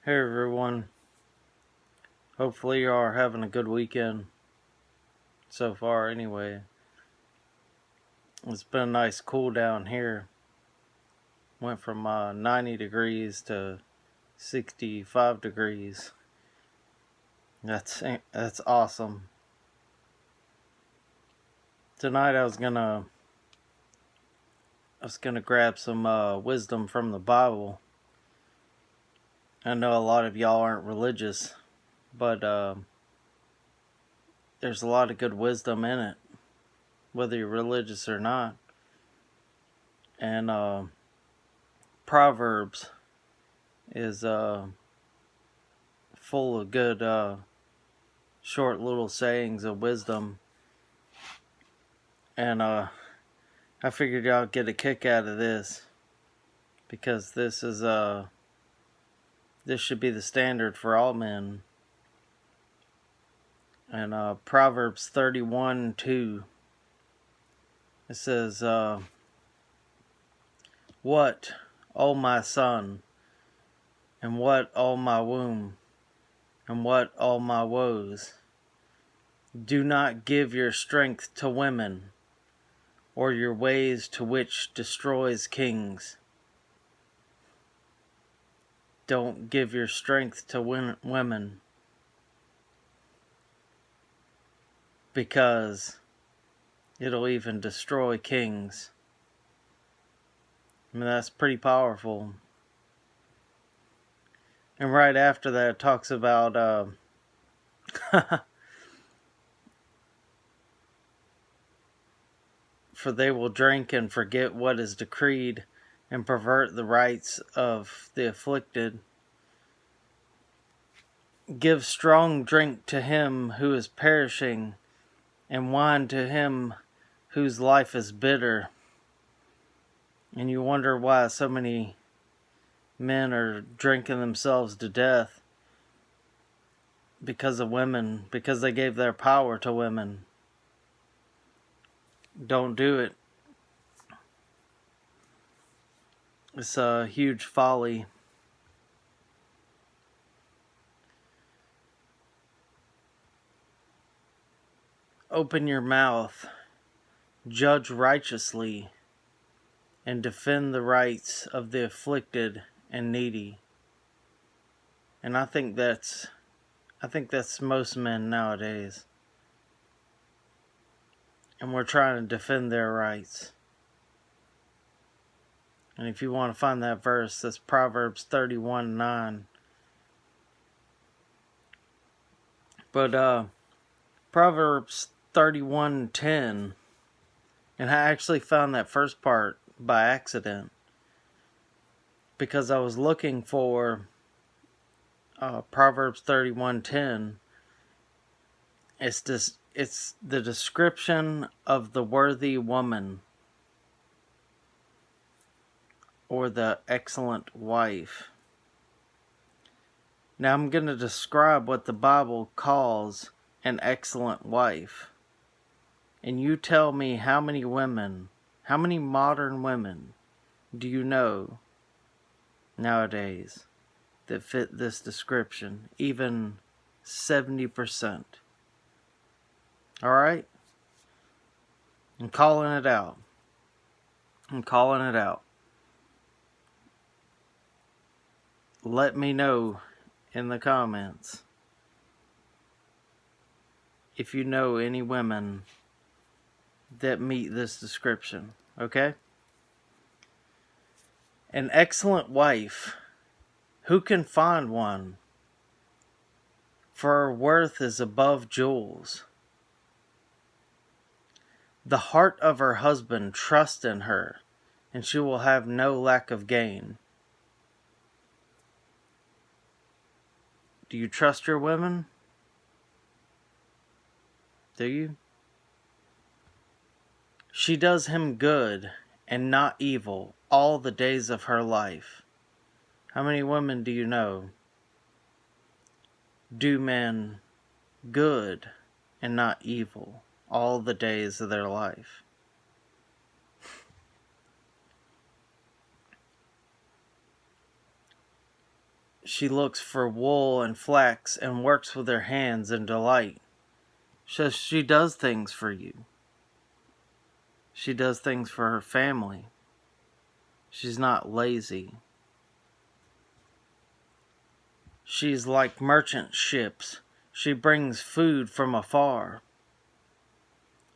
Hey everyone, hopefully you are having a good weekend so far anyway. It's been a nice cool down here. Went from 90 degrees to 65 degrees. That's awesome. Tonight I was gonna grab some wisdom from the Bible. I know a lot of y'all aren't religious, but there's a lot of good wisdom in it, whether you're religious or not. And Proverbs is full of good short little sayings of wisdom, and I figured y'all get a kick out of this because this should be the standard for all men. And Proverbs 31:2, it says, "What, O my son, and what, O my womb, and what, O my woes? Do not give your strength to women, or your ways to which destroys kings." Don't give your strength to women, because it'll even destroy kings. I mean, that's pretty powerful. And right after that, it talks about for they will drink and forget what is decreed, and pervert the rights of the afflicted. Give strong drink to him who is perishing, and wine to him whose life is bitter. And you wonder why so many men are drinking themselves to death because of women, because they gave their power to women. Don't do it. It's a huge folly. Open your mouth, judge righteously, and defend the rights of the afflicted and needy. And I think that's most men nowadays. And we're trying to defend their rights. And if you want to find that verse, that's Proverbs 31:9. But Proverbs 31:10, and I actually found that first part by accident because I was looking for Proverbs 31:10. It's the description of the worthy woman, or the excellent wife. Now I'm going to describe what the Bible calls an excellent wife. And you tell me how many modern women do you know nowadays that fit this description? Even 70%. Alright? I'm calling it out. Let me know in the comments if you know any women that meet this description, okay? An excellent wife, who can find one? For her worth is above jewels. The heart of her husband trusts in her, and she will have no lack of gain. Do you trust your women? Do you? She does him good and not evil all the days of her life. How many women do you know do men good and not evil all the days of their life? She looks for wool and flax and works with her hands in delight. So she does things for you. She does things for her family. She's not lazy. She's like merchant ships. She brings food from afar.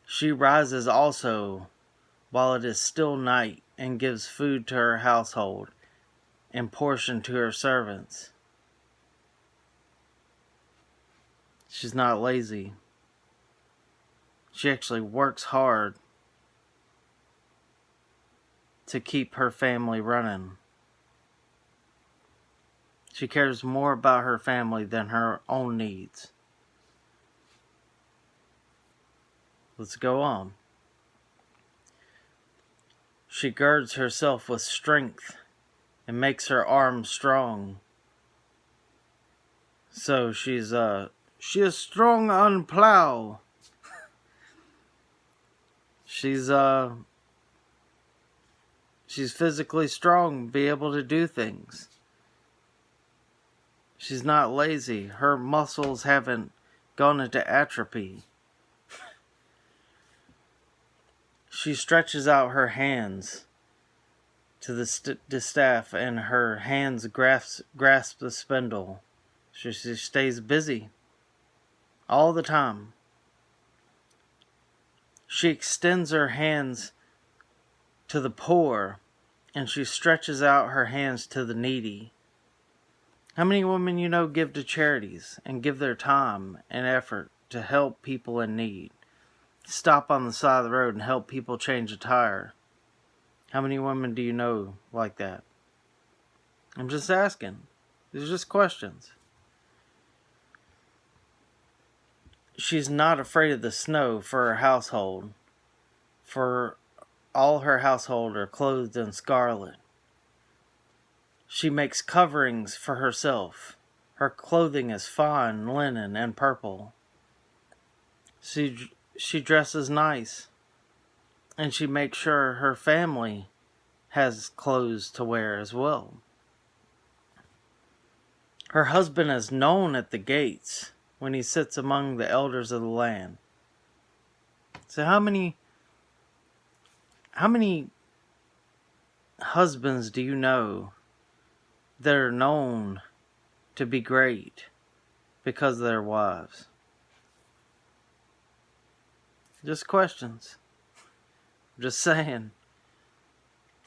She rises also while it is still night and gives food to her household and portion to her servants. She's not lazy. She actually works hard to keep her family running. She cares more about her family than her own needs. Let's go on. She girds herself with strength and makes her arms strong. So she is strong on plow. She's physically strong, be able to do things. She's not lazy. Her muscles haven't gone into atrophy. She stretches out her hands to the distaff, and her hands grasp the spindle. She stays busy all the time. She extends her hands to the poor, and she stretches out her hands to the needy. How many women you know give to charities and give their time and effort to help people in need? Stop on the side of the road and help people change a tire. How many women do you know like that? I'm just asking. These are just questions. She's not afraid of the snow for her household, for all her household are clothed in scarlet. She makes coverings for herself. Her clothing is fine linen and purple. She dresses nice, and she makes sure her family has clothes to wear as well. Her husband is known at the gates when he sits among the elders of the land. So how many husbands do you know that are known to be great because of their wives? Just questions. Just saying.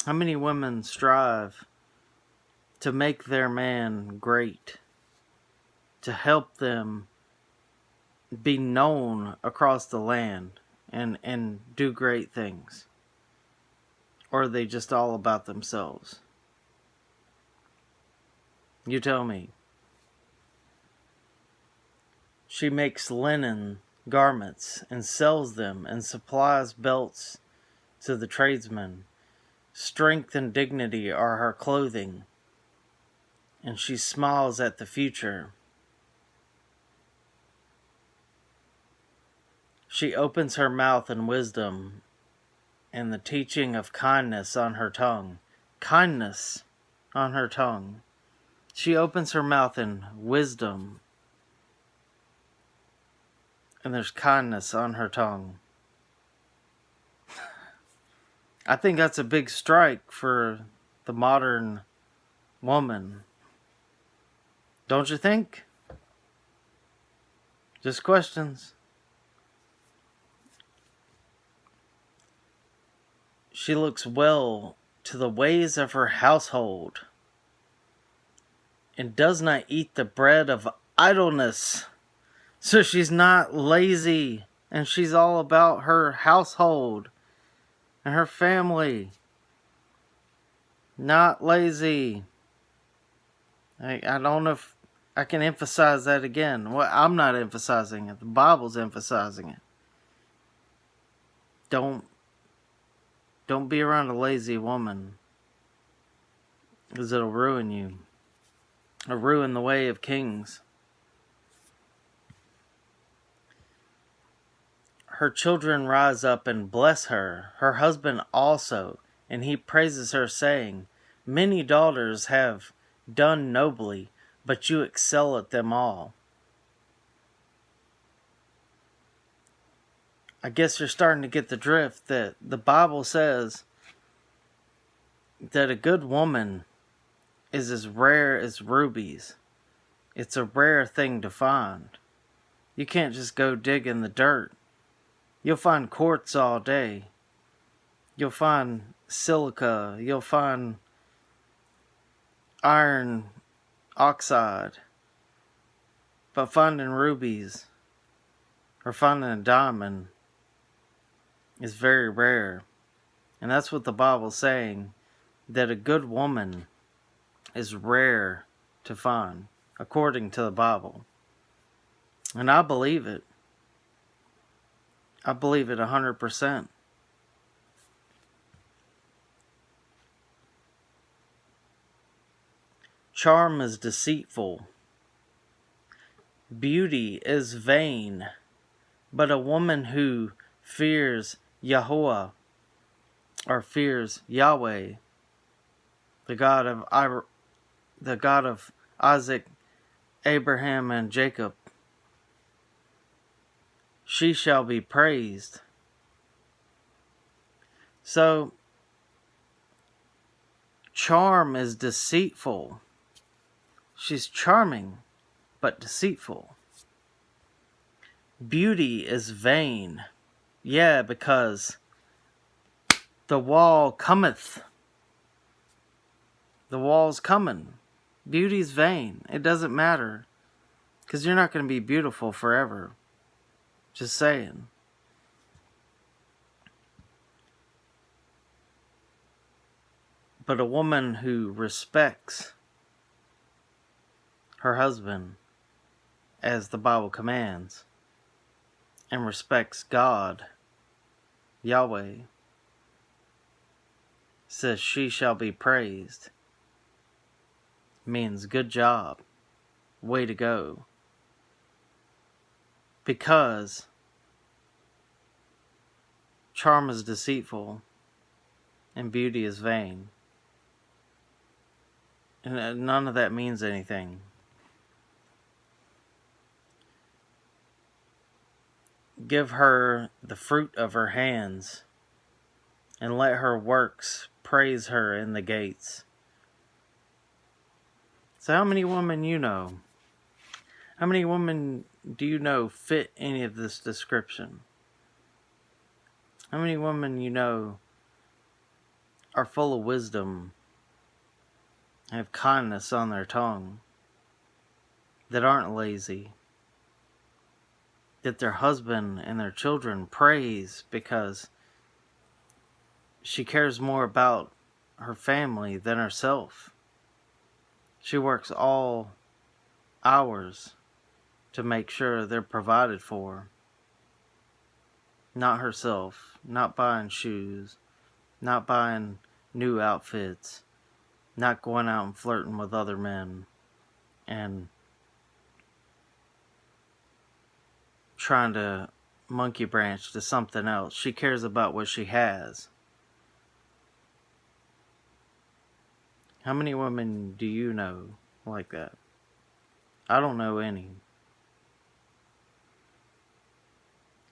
How many women strive to make their man great, to help them be known across the land and do great things? Or are they just all about themselves? You tell me. She makes linen garments and sells them and supplies belts to the tradesmen. Strength and dignity are her clothing, and she smiles at the future. She opens her mouth in wisdom and the teaching of kindness on her tongue. Kindness on her tongue. She opens her mouth in wisdom, and there's kindness on her tongue. I think that's a big strike for the modern woman. Don't you think? Just questions. She looks well to the ways of her household and does not eat the bread of idleness. So she's not lazy, and she's all about her household and her family. Not lazy. I don't know if I can emphasize that again. Well, I'm not emphasizing it. The Bible's emphasizing it. Don't be around a lazy woman, because it'll ruin you. Or ruin the way of kings. Her children rise up and bless her, her husband also, and he praises her, saying, "Many daughters have done nobly, but you excel at them all. I guess you're starting to get the drift that the Bible says that a good woman is as rare as rubies. It's a rare thing to find. You can't just go dig in the dirt. You'll find quartz all day. You'll find silica. You'll find iron oxide. But finding rubies or finding a diamond is very rare. And that's what the Bible's saying, that a good woman is rare to find, according to the Bible. And I believe it. I believe it 100%. Charm is deceitful. Beauty is vain. But a woman who fears Yahweh, or fears Yahweh, the God of Isaac, Abraham, and Jacob, she shall be praised. So, charm is deceitful. She's charming, but deceitful. Beauty is vain. Yeah, because the wall cometh. The wall's coming. Beauty's vain. It doesn't matter. Because you're not going to be beautiful forever. Just saying. But a woman who respects her husband, as the Bible commands, and respects God, Yahweh, says she shall be praised, means good job, way to go. Because charm is deceitful and beauty is vain. And none of that means anything. Give her the fruit of her hands, and let her works praise her in the gates. So how many women you know? How many women do you know fit any of this description? How many women you know are full of wisdom, have kindness on their tongue, that aren't lazy, that their husband and their children praise because she cares more about her family than herself? She works all hours to make sure they're provided for. Not herself, not buying shoes, not buying new outfits, not going out and flirting with other men, and trying to monkey branch to something else. She cares about what she has. How many women do you know like that? I don't know any.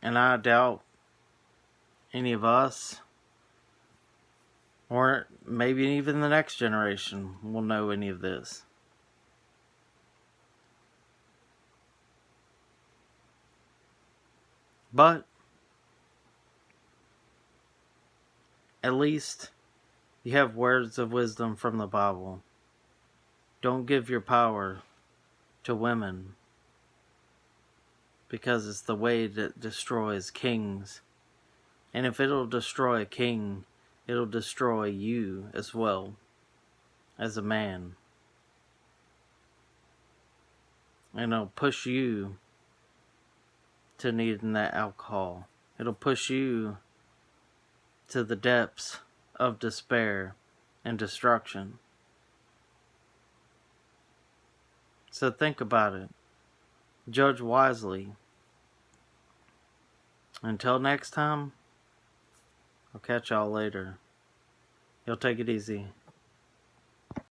And I doubt any of us, or maybe even the next generation, will know any of this. But at least you have words of wisdom from the Bible. Don't give your power to women, because it's the way that destroys kings. And if it'll destroy a king, it'll destroy you as well, as a man. And it'll push you to needing that alcohol. It'll push you to the depths of despair and destruction. So think about it. Judge wisely. Until next time, I'll catch y'all later. Y'all take it easy.